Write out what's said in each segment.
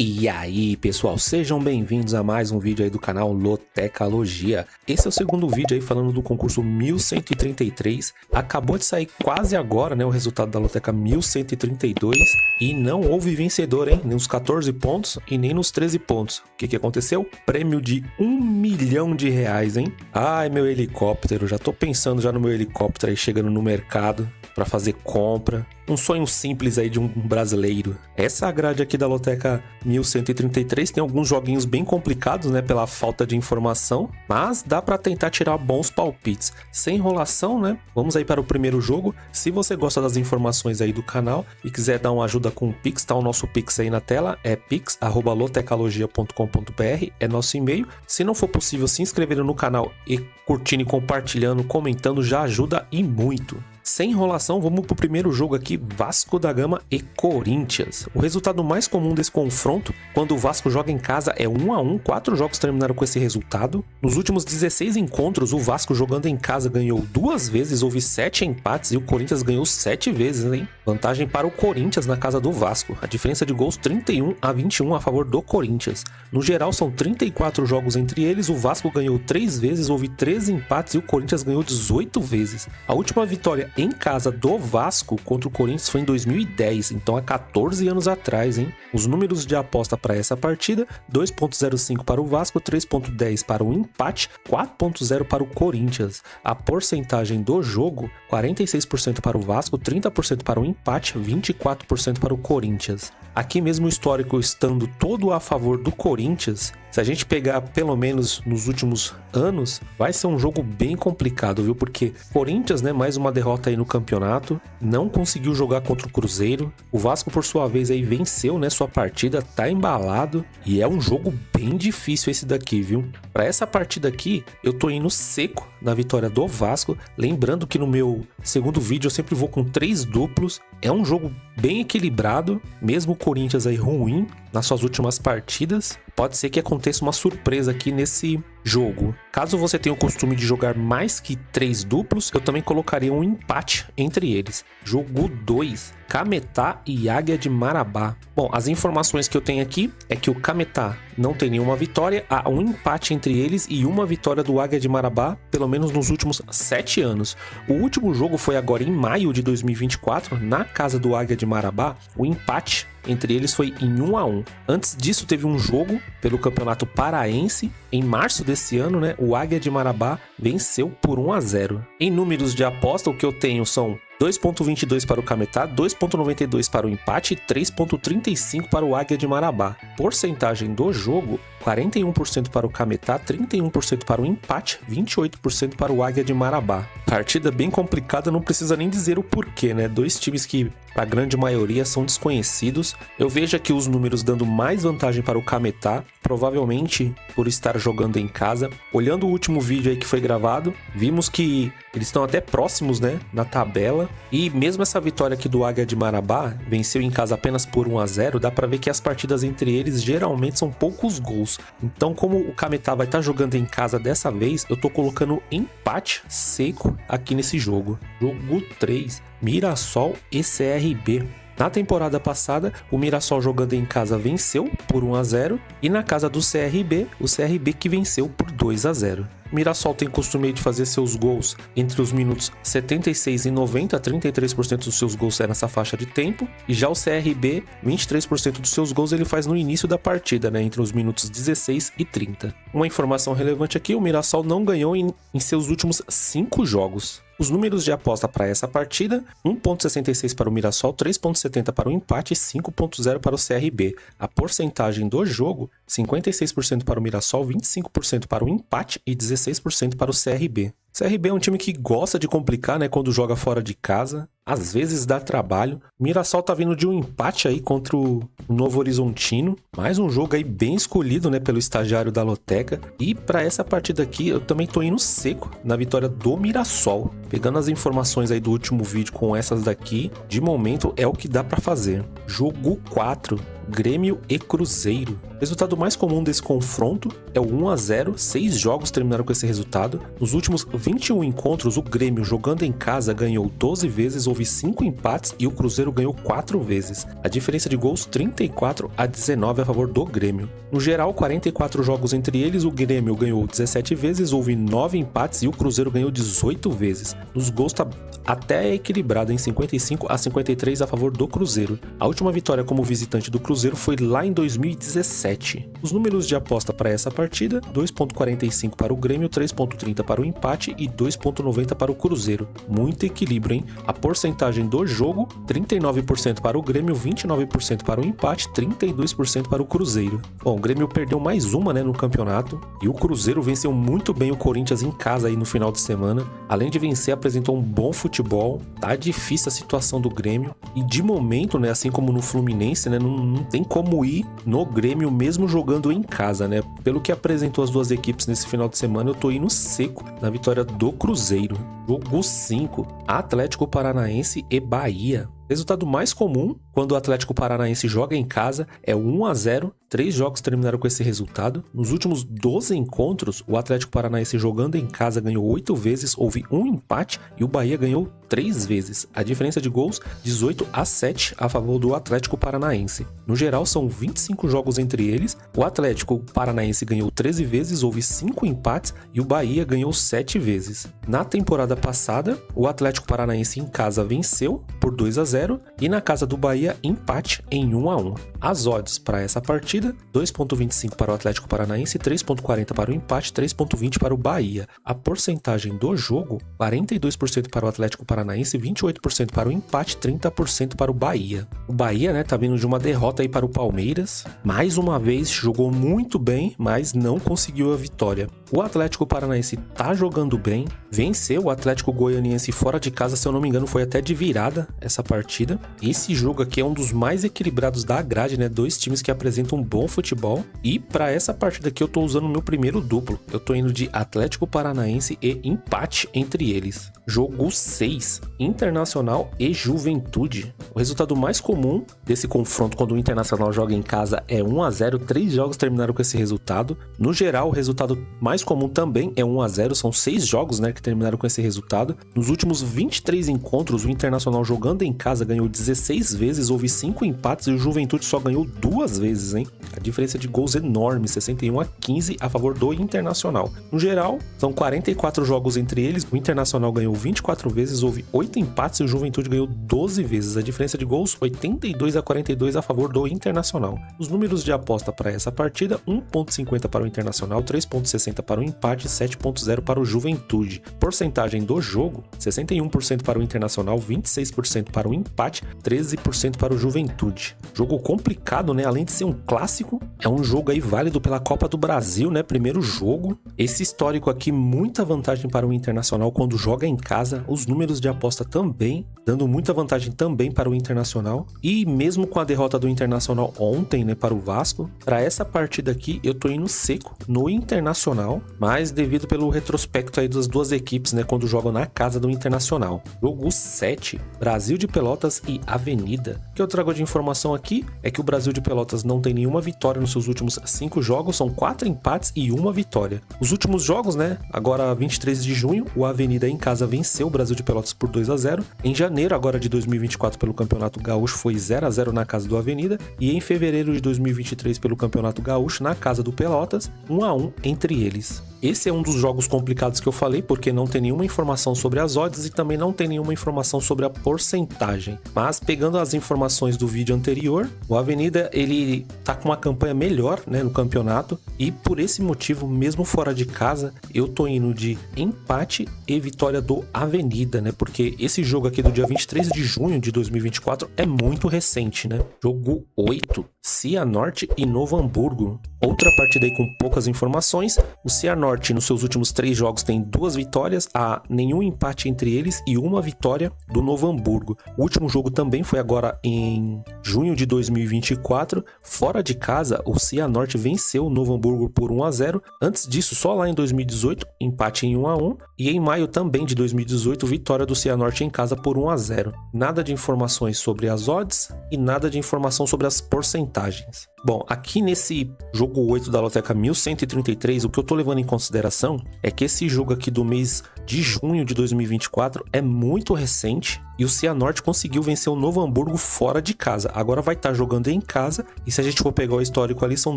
E aí pessoal, sejam bem-vindos a mais um vídeo aí do canal Lotecalogia. Esse é o segundo vídeo aí falando do concurso 1133. Acabou de sair quase agora, né, o resultado da Loteca 1132 e não houve vencedor, hein, nem nos 14 pontos e nem nos 13 pontos. O que aconteceu? Prêmio de R$1 milhão, hein? Ai, meu helicóptero, já tô pensando já no meu helicóptero aí chegando no mercado para fazer compra. Um sonho simples aí de um brasileiro. Essa grade aqui da Loteca 1133 tem alguns joguinhos bem complicados, né, pela falta de informação, mas dá para tentar tirar bons palpites. Sem enrolação, né? Vamos aí para o primeiro jogo. Se você gosta das informações aí do canal e quiser dar uma ajuda com o Pix, tá o nosso Pix aí na tela, é pix@lotecalogia.com.br, é nosso e-mail. Se não for possível, se inscrevendo no canal e curtindo e compartilhando, comentando, já ajuda e muito. Sem enrolação, vamos pro primeiro jogo aqui, Vasco da Gama e Corinthians. O resultado mais comum desse confronto, quando o Vasco joga em casa, é 1-1, 4 jogos terminaram com esse resultado. Nos últimos 16 encontros, o Vasco jogando em casa ganhou 2 vezes, houve 7 empates e o Corinthians ganhou 7 vezes, hein? Vantagem para o Corinthians na casa do Vasco. A diferença de gols 31-21 a favor do Corinthians. No geral, são 34 jogos entre eles, o Vasco ganhou 3 vezes, houve 13 empates e o Corinthians ganhou 18 vezes. A última vitória em casa do Vasco contra o Corinthians foi em 2010, então há 14 anos atrás, hein? Os números de aposta para essa partida: 2.05 para o Vasco, 3.10 para o empate, 4.0 para o Corinthians. A porcentagem do jogo: 46% para o Vasco, 30% para o empate, 24% para o Corinthians. Aqui mesmo o histórico estando todo a favor do Corinthians, se a gente pegar pelo menos nos últimos anos, vai ser um jogo bem complicado, viu? Porque Corinthians, né, mais uma derrota aí no campeonato, não conseguiu jogar contra o Cruzeiro. O Vasco, por sua vez, aí venceu, né, sua partida, tá embalado e é um jogo bem difícil esse daqui, viu? Para essa partida aqui, eu tô indo seco na vitória do Vasco, lembrando que no meu segundo vídeo eu sempre vou com 3 duplos. É um jogo bem equilibrado, mesmo o Corinthians aí ruim nas suas últimas partidas. Pode ser que aconteça uma surpresa aqui nesse jogo. Caso você tenha o costume de jogar mais que 3 duplos, eu também colocaria um empate entre eles. Jogo 2, Cametá e Águia de Marabá. Bom, as informações que eu tenho aqui é que o Cametá não tem nenhuma vitória, há um empate entre eles e uma vitória do Águia de Marabá, pelo menos nos últimos 7 anos. O último jogo foi agora em maio de 2024, na casa do Águia de Marabá. O empate entre eles foi em 1-1. Antes disso teve um jogo pelo Campeonato Paraense. Em março desse ano, né, o Águia de Marabá venceu por 1-0. Em números de aposta, o que eu tenho são 2.22 para o Cametá, 2.92 para o empate e 3.35 para o Águia de Marabá. Porcentagem do jogo: 41% para o Cametá, 31% para o empate, 28% para o Águia de Marabá. Partida bem complicada, não precisa nem dizer o porquê, né? 2 times que a grande maioria são desconhecidos. Eu vejo aqui os números dando mais vantagem para o Cametá, provavelmente por estar jogando em casa. Olhando o último vídeo aí que foi gravado, vimos que eles estão até próximos, né, na tabela. E mesmo essa vitória aqui do Águia de Marabá, venceu em casa apenas por 1-0, dá pra ver que as partidas entre eles geralmente são poucos gols. Então, como o Cametá vai estar jogando em casa dessa vez, eu tô colocando empate seco aqui nesse jogo. Jogo 3, Mirassol e CRB. Na temporada passada, o Mirassol jogando em casa venceu por 1-0 e na casa do CRB, o CRB que venceu por 2-0. O Mirassol tem costume de fazer seus gols entre os minutos 76 e 90, 33% dos seus gols é nessa faixa de tempo, e já o CRB, 23% dos seus gols ele faz no início da partida, né, entre os minutos 16 e 30. Uma informação relevante aqui: o Mirassol não ganhou em seus últimos 5 jogos. Os números de aposta para essa partida: 1.66 para o Mirassol, 3.70 para o empate e 5.0 para o CRB. A porcentagem do jogo: 56% para o Mirassol, 25% para o empate e 16% para o CRB. O CRB é um time que gosta de complicar, né, quando joga fora de casa. Às vezes dá trabalho. O Mirassol tá vindo de um empate aí contra o Novo Horizontino. Mais um jogo aí bem escolhido, né, pelo estagiário da Loteca. E para essa partida aqui eu também tô indo seco na vitória do Mirassol. Pegando as informações aí do último vídeo com essas daqui, de momento é o que dá pra fazer. Jogo 4, Grêmio e Cruzeiro. O resultado mais comum desse confronto é o 1 a 0, 6 jogos terminaram com esse resultado. Nos últimos 21 encontros, o Grêmio jogando em casa ganhou 12 vezes, houve 5 empates e o Cruzeiro ganhou 4 vezes. A diferença de gols 34 a 19 a favor do Grêmio. No geral, 44 jogos entre eles, o Grêmio ganhou 17 vezes, houve 9 empates e o Cruzeiro ganhou 18 vezes. Nos gols tá até equilibrado em 55 a 53 a favor do Cruzeiro. A última vitória como visitante do Cruzeiro foi lá em 2017. Os números de aposta para essa partida: 2.45 para o Grêmio, 3.30 para o empate e 2.90 para o Cruzeiro. Muito equilíbrio, hein? A porcentagem do jogo: 39% para o Grêmio, 29% para o empate, 32% para o Cruzeiro. Bom, o Grêmio perdeu mais uma, né, no campeonato, e o Cruzeiro venceu muito bem o Corinthians em casa aí no final de semana. Além de vencer, apresentou um bom futebol. Tá difícil a situação do Grêmio e de momento, né, assim como no Fluminense, né, não tem como ir no Grêmio mesmo jogando em casa, né? Pelo que apresentou as duas equipes nesse final de semana, eu tô indo seco na vitória do Cruzeiro. Jogo 5, Atlético Paranaense e Bahia. Resultado mais comum quando o Atlético Paranaense joga em casa é 1 a 0. 3 jogos terminaram com esse resultado. Nos últimos 12 encontros, o Atlético Paranaense jogando em casa ganhou 8 vezes, houve um empate e o Bahia ganhou 3 vezes. A diferença de gols, 18 a 7 a favor do Atlético Paranaense. No geral, são 25 jogos entre eles. O Atlético Paranaense ganhou 13 vezes, houve 5 empates e o Bahia ganhou 7 vezes. Na temporada passada, o Atlético Paranaense em casa venceu por 2 a 0 e na casa do Bahia empate em 1 a 1. As odds para essa partida: 2.25 para o Atlético Paranaense, 3.40 para o empate, 3.20 para o Bahia. A porcentagem do jogo: 42% para o Atlético Paranaense, 28% para o empate, 30% para o Bahia. O Bahia, né, tá vindo de uma derrota aí para o Palmeiras. Mais uma vez jogou muito bem, mas não conseguiu a vitória. O Atlético Paranaense tá jogando bem, venceu o Atlético Goianiense fora de casa, se eu não me engano, foi até de virada essa partida. Esse jogo aqui é um dos mais equilibrados da grade, né? Dois times que apresentam um bom futebol. E para essa partida aqui eu tô usando o meu primeiro duplo. Eu tô indo de Atlético Paranaense e empate entre eles. Jogo 6, Internacional e Juventude. O resultado mais comum desse confronto quando o Internacional joga em casa é 1 a 0. 3 jogos terminaram com esse resultado. No geral, o resultado mais comum também é 1 a 0. São 6 jogos, né, que terminaram com esse resultado. Nos últimos 23 encontros, o Internacional jogando em casa ganhou 16 vezes, houve 5 empates e o Juventude só ganhou 2 vezes, hein? A diferença de gols é enorme, 61 a 15 a favor do Internacional. No geral, são 44 jogos entre eles. O Internacional ganhou 24 vezes, houve 8 empates e o Juventude ganhou 12 vezes. A diferença de gols, 82 a 42 a favor do Internacional. Os números de aposta para essa partida: 1.50 para o Internacional, 3.60 para o empate, 7.0 para o Juventude. Porcentagem do jogo: 61% para o Internacional, 26% para o empate, 13% para o Juventude. Jogo complicado, né? Além de ser um clássico, é um jogo aí válido pela Copa do Brasil, né? Primeiro jogo. Esse histórico aqui, muita vantagem para o Internacional quando joga em casa. Os números de aposta também, dando muita vantagem também para o Internacional. E mesmo com a derrota do Internacional ontem, né, para o Vasco, para essa partida aqui eu tô indo seco no Internacional, mas devido pelo retrospecto aí das duas equipes, né, quando jogam na casa do Internacional. Jogo 7, Brasil de Pelotas e Avenida. O que eu trago de informação aqui é que o Brasil de Pelotas não tem nenhuma vitória nos seus últimos 5 jogos, são 4 empates e 1 vitória. Os últimos jogos, né, agora 23 de junho, o Avenida em casa venceu o Brasil de Pelotas por 2 a 0. Em janeiro agora de 2024 pelo Campeonato Gaúcho foi 0 a 0 na casa do Avenida e em fevereiro de 2023 pelo Campeonato Gaúcho na casa do Pelotas, 1 a 1 entre eles. Esse é um dos jogos complicados que eu falei, porque não tem nenhuma informação sobre as odds e também não tem nenhuma informação sobre a porcentagem. Mas pegando as informações do vídeo anterior, o Avenida ele tá com uma campanha melhor, né, no campeonato, e por esse motivo, mesmo fora de casa, eu tô indo de empate e vitória do Avenida, né? Porque esse jogo aqui do dia 23 de junho de 2024 é muito recente, né? Jogo 8, Cianorte e Novo Hamburgo. Outra partida aí com poucas informações. O Cianorte Cianorte, nos seus últimos 3 jogos, tem 2 vitórias, há nenhum empate entre eles e 1 vitória do Novo Hamburgo. O último jogo também foi agora em junho de 2024. Fora de casa, o Cianorte venceu o Novo Hamburgo por 1-0. Antes disso, só lá em 2018, empate em 1-1. E em maio também de 2018, vitória do Cianorte em casa por 1-0. Nada de informações sobre as odds e nada de informação sobre as porcentagens. Bom, aqui nesse jogo 8 da Loteca 1133, o que eu tô levando em consideração é que esse jogo aqui do mês de junho de 2024 é muito recente e o Cianorte conseguiu vencer o Novo Hamburgo fora de casa. Agora vai estar jogando em casa e se a gente for pegar o histórico ali, são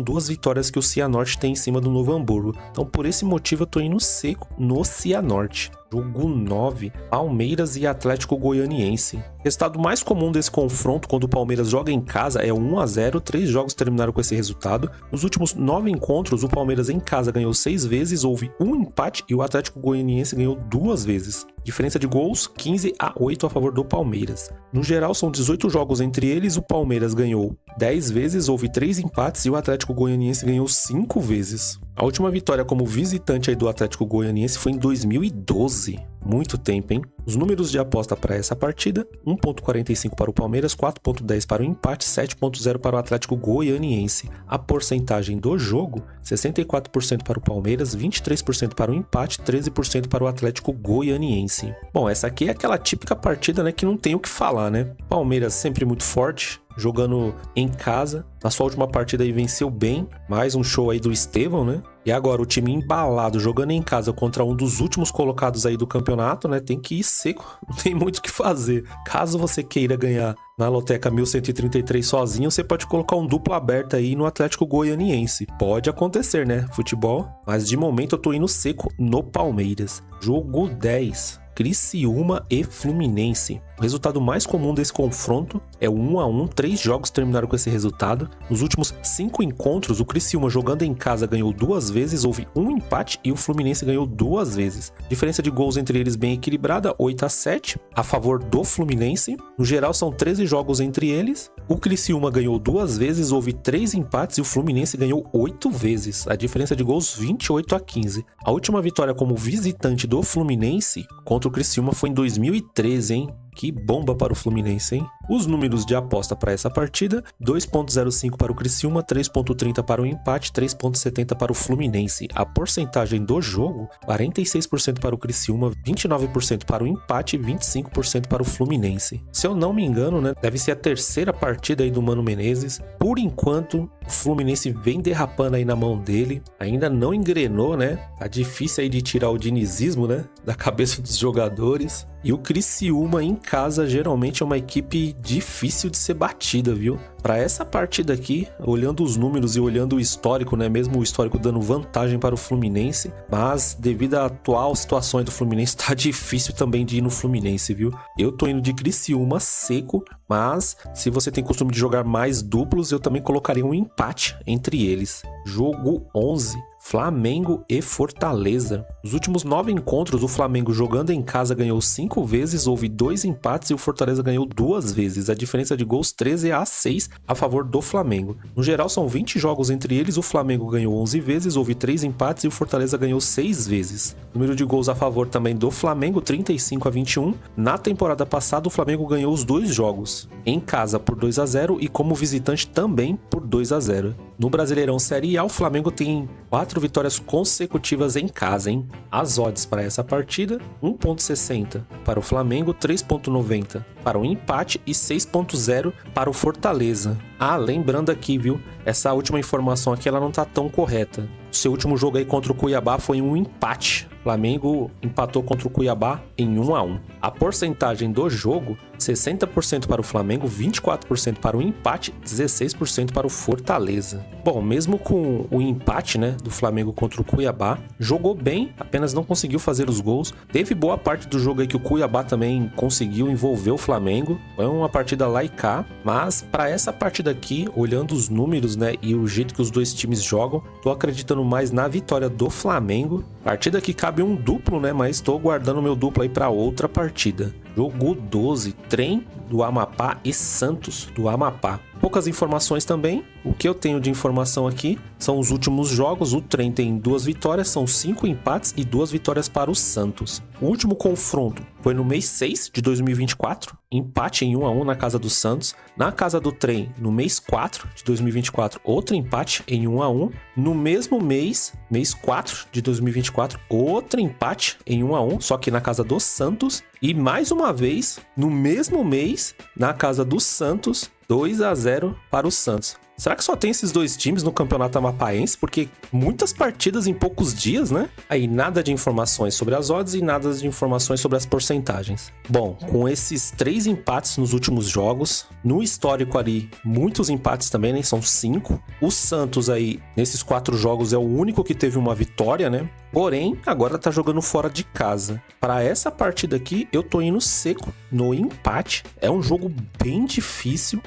2 vitórias que o Cianorte tem em cima do Novo Hamburgo. Então por esse motivo eu tô indo seco no Cianorte. Jogo 9, Palmeiras e Atlético Goianiense. O resultado mais comum desse confronto quando o Palmeiras joga em casa é 1-0, 3 jogos terminaram com esse resultado. Nos últimos 9 encontros, o Palmeiras em casa ganhou 6 vezes, houve um empate e o Atlético Goianiense ganhou 2 vezes. Diferença de gols, 15-8 a favor do Palmeiras. No geral, são 18 jogos entre eles, o Palmeiras ganhou 10 vezes, houve 3 empates e o Atlético Goianiense ganhou 5 vezes. A última vitória como visitante aí do Atlético Goianiense foi em 2012. Muito tempo, hein? Os números de aposta para essa partida: 1.45 para o Palmeiras, 4.10 para o empate, 7.0 para o Atlético Goianiense. A porcentagem do jogo: 64% para o Palmeiras, 23% para o empate, 13% para o Atlético Goianiense. Bom, essa aqui é aquela típica partida, né, que não tem o que falar, né? Palmeiras sempre muito forte, jogando em casa. Na sua última partida aí venceu bem, mais um show aí do Estevão, né? E agora o time embalado, jogando em casa contra um dos últimos colocados aí do campeonato, né? Tem que ir seco, não tem muito o que fazer. Caso você queira ganhar na Loteca 1133 sozinho, você pode colocar um duplo aberto aí no Atlético Goianiense. Pode acontecer, né? Futebol. Mas de momento eu tô indo seco no Palmeiras. Jogo 10. Criciúma e Fluminense. O resultado mais comum desse confronto é o 1-1, 3 jogos terminaram com esse resultado. Nos últimos 5 encontros, o Criciúma jogando em casa ganhou 2 vezes, houve um empate e o Fluminense ganhou 2 vezes. Diferença de gols entre eles bem equilibrada, 8-7, a favor do Fluminense. No geral são 13 jogos entre eles. O Criciúma ganhou 2 vezes, houve 3 empates e o Fluminense ganhou 8 vezes. A diferença de gols 28-15. A última vitória como visitante do Fluminense contra o Criciúma foi em 2013, hein? Que bomba para o Fluminense, hein? Os números de aposta para essa partida: 2.05 para o Criciúma, 3.30 para o empate, 3.70 para o Fluminense. A porcentagem do jogo: 46% para o Criciúma, 29% para o empate e 25% para o Fluminense. Se eu não me engano, né, deve ser a terceira partida aí do Mano Menezes. Por enquanto, o Fluminense vem derrapando aí na mão dele. Ainda não engrenou, né? Tá difícil aí de tirar o dinizismo, né, da cabeça dos jogadores. E o Criciúma em casa geralmente é uma equipe difícil de ser batida, viu? Para essa partida aqui, olhando os números e olhando o histórico, né? Mesmo o histórico dando vantagem para o Fluminense, mas devido à atual situação do Fluminense, tá difícil também de ir no Fluminense, viu? Eu tô indo de Criciúma seco, mas se você tem costume de jogar mais duplos, eu também colocaria um empate entre eles. Jogo 11. Flamengo e Fortaleza. Nos últimos 9 encontros, o Flamengo jogando em casa ganhou 5 vezes, houve 2 empates e o Fortaleza ganhou 2 vezes. A diferença de gols 13-6 a favor do Flamengo. No geral, são 20 jogos entre eles, o Flamengo ganhou 11 vezes, houve 3 empates e o Fortaleza ganhou 6 vezes. Número de gols a favor também do Flamengo, 35-21. Na temporada passada, o Flamengo ganhou os 2 jogos, em casa por 2-0 e como visitante também por 2-0. No Brasileirão Série A, o Flamengo tem 4 vitórias consecutivas em casa, hein? As odds para essa partida: 1.60 para o Flamengo, 3.90 para o empate e 6.0 para o Fortaleza. Ah, lembrando aqui, viu? Essa última informação aqui ela não tá tão correta. O seu último jogo aí contra o Cuiabá foi um empate. O Flamengo empatou contra o Cuiabá em 1-1. A porcentagem do jogo: 60% para o Flamengo, 24% para o empate, 16% para o Fortaleza. Bom, mesmo com o empate, né, do Flamengo contra o Cuiabá, jogou bem, apenas não conseguiu fazer os gols. Teve boa parte do jogo aí que o Cuiabá também conseguiu envolver o Flamengo. Foi uma partida lá e cá, mas para essa partida aqui, olhando os números, né, e o jeito que os dois times jogam, tô acreditando mais na vitória do Flamengo. Partida que cabe um duplo, né, mas tô guardando meu duplo aí para outra partida. Jogo 12, Trem do Amapá e Santos do Amapá. Poucas informações também. O que eu tenho de informação aqui são os últimos jogos. O Trem tem 2 vitórias, são 5 empates e 2 vitórias para o Santos. O último confronto foi no mês 6 de 2024, empate em 1-1 na casa do Santos. Na casa do Trem, no mês 4 de 2024, outro empate em 1-1. No mesmo mês, mês 4 de 2024, outro empate em 1-1, só que na casa do Santos. E mais uma vez, no mesmo mês, na casa do Santos, 2-0 para o Santos. Será que só tem esses 2 times no campeonato amapaense? Porque muitas partidas em poucos dias, né? Aí nada de informações sobre as odds e nada de informações sobre as porcentagens. Bom, com esses 3 empates nos últimos jogos, no histórico ali, muitos empates também, né? São 5. O Santos aí, nesses 4 jogos, é o único que teve uma vitória, né? Porém, agora tá jogando fora de casa. Para essa partida aqui, eu tô indo seco no empate. É um jogo bem difícil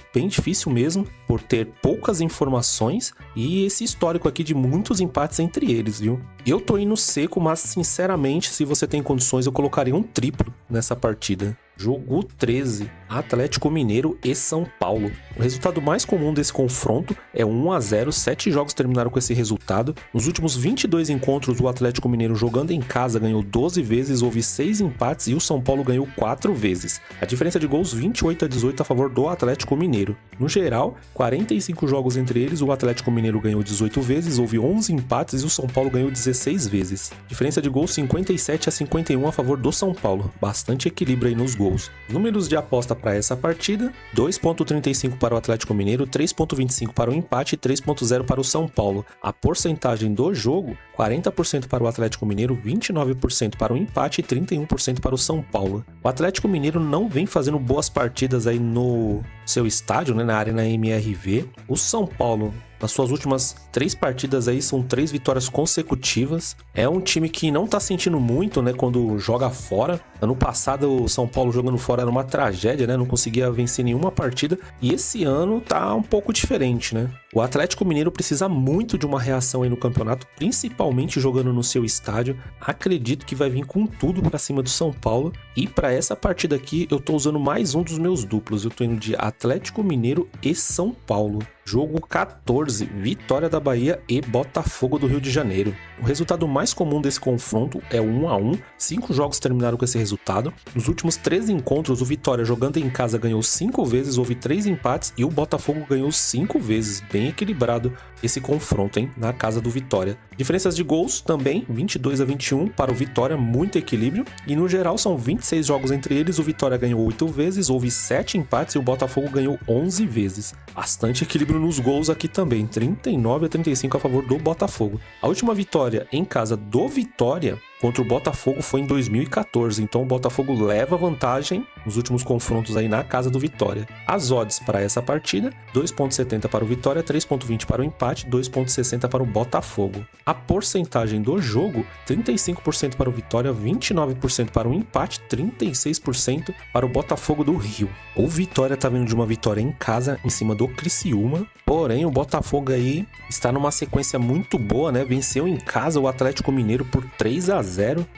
mesmo, por ter poucas informações e esse histórico aqui de muitos empates entre eles, viu? Eu tô indo seco, mas sinceramente, se você tem condições, eu colocaria um triplo nessa partida. Jogo 13, Atlético Mineiro e São Paulo. O resultado mais comum desse confronto é 1-0, 7 jogos terminaram com esse resultado. Nos últimos 22 encontros, o Atlético Mineiro jogando em casa ganhou 12 vezes, houve 6 empates e o São Paulo ganhou 4 vezes. A diferença de gols 28-18 a favor do Atlético Mineiro. No geral, 45 jogos entre eles, o Atlético Mineiro ganhou 18 vezes, houve 11 empates e o São Paulo ganhou 16 vezes. Diferença de gols 57-51 a favor do São Paulo. Bastante equilíbrio aí nos gols. Números de aposta para essa partida: 2,35 para o Atlético Mineiro, 3,25 para o empate e 3,0 para o São Paulo. A porcentagem do jogo: 40% para o Atlético Mineiro, 29% para o empate e 31% para o São Paulo. O Atlético Mineiro não vem fazendo boas partidas aí no seu estádio, né, na Arena MRV. O São Paulo, nas suas últimas 3 partidas aí, são 3 vitórias consecutivas. É um time que não tá sentindo muito, né, quando joga fora. Ano passado, o São Paulo jogando fora era uma tragédia, né? Não conseguia vencer nenhuma partida. E esse ano tá um pouco diferente, né? O Atlético Mineiro precisa muito de uma reação aí no campeonato, principalmente jogando no seu estádio. Acredito que vai vir com tudo pra cima do São Paulo. E pra essa partida aqui, eu tô usando mais um dos meus duplos. Eu tô indo de Atlético Mineiro e São Paulo. Jogo 14, Vitória da Bahia e Botafogo do Rio de Janeiro. O resultado mais comum desse confronto é 1-1. 5 jogos terminaram com esse resultado. Nos últimos 13 encontros, o Vitória jogando em casa ganhou 5 vezes, houve 3 empates e o Botafogo ganhou 5 vezes. Bem equilibrado esse confronto, hein? Na casa do Vitória. Diferenças de gols também, 22-21 para o Vitória, muito equilíbrio. E no geral são 26 jogos entre eles, o Vitória ganhou 8 vezes, houve 7 empates e o Botafogo ganhou 11 vezes. Bastante equilíbrio nos gols aqui também, 39-35 a favor do Botafogo. A última vitória em casa do Vitória contra o Botafogo foi em 2014, então o Botafogo leva vantagem nos últimos confrontos aí na casa do Vitória. As odds para essa partida: 2,70 para o Vitória, 3,20 para o empate, 2,60 para o Botafogo. A porcentagem do jogo: 35% para o Vitória, 29% para o empate, 36% para o Botafogo do Rio. O Vitória tá vindo de uma vitória em casa em cima do Criciúma, porém o Botafogo aí está numa sequência muito boa, né? Venceu em casa o Atlético Mineiro por 3-0.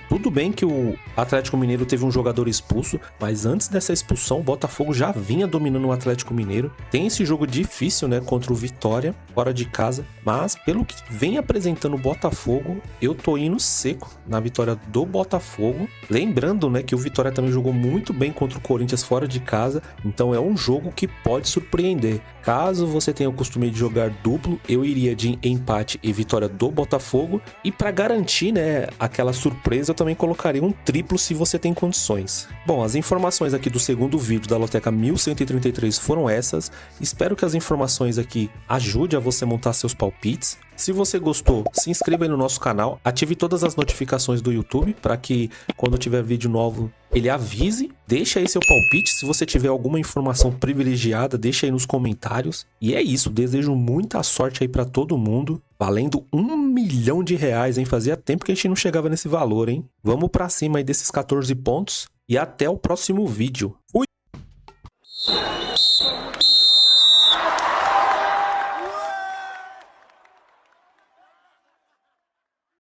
Tudo bem que o Atlético Mineiro teve um jogador expulso, mas antes dessa expulsão o Botafogo já vinha dominando o Atlético Mineiro. Tem esse jogo difícil, né, contra o Vitória, fora de casa, mas pelo que vem apresentando o Botafogo, eu tô indo seco na vitória do Botafogo. Lembrando, né, que o Vitória também jogou muito bem contra o Corinthians fora de casa, então é um jogo que pode surpreender. Caso você tenha o costume de jogar duplo, eu iria de empate e vitória do Botafogo, e para garantir, né, aquela surpresa, eu também colocaria um triplo se você tem condições. Bom, as informações aqui do segundo vídeo da Loteca 1133 foram essas. Espero que as informações aqui ajudem a você montar seus palpites. Se você gostou, se inscreva aí no nosso canal, ative todas as notificações do YouTube para que quando tiver vídeo novo ele avise. Deixa aí seu palpite, se você tiver alguma informação privilegiada, deixa aí nos comentários. E é isso, desejo muita sorte aí para todo mundo, valendo R$1 milhão, hein? Fazia tempo que a gente não chegava nesse valor, hein? Vamos para cima aí desses 14 pontos e até o próximo vídeo. Fui!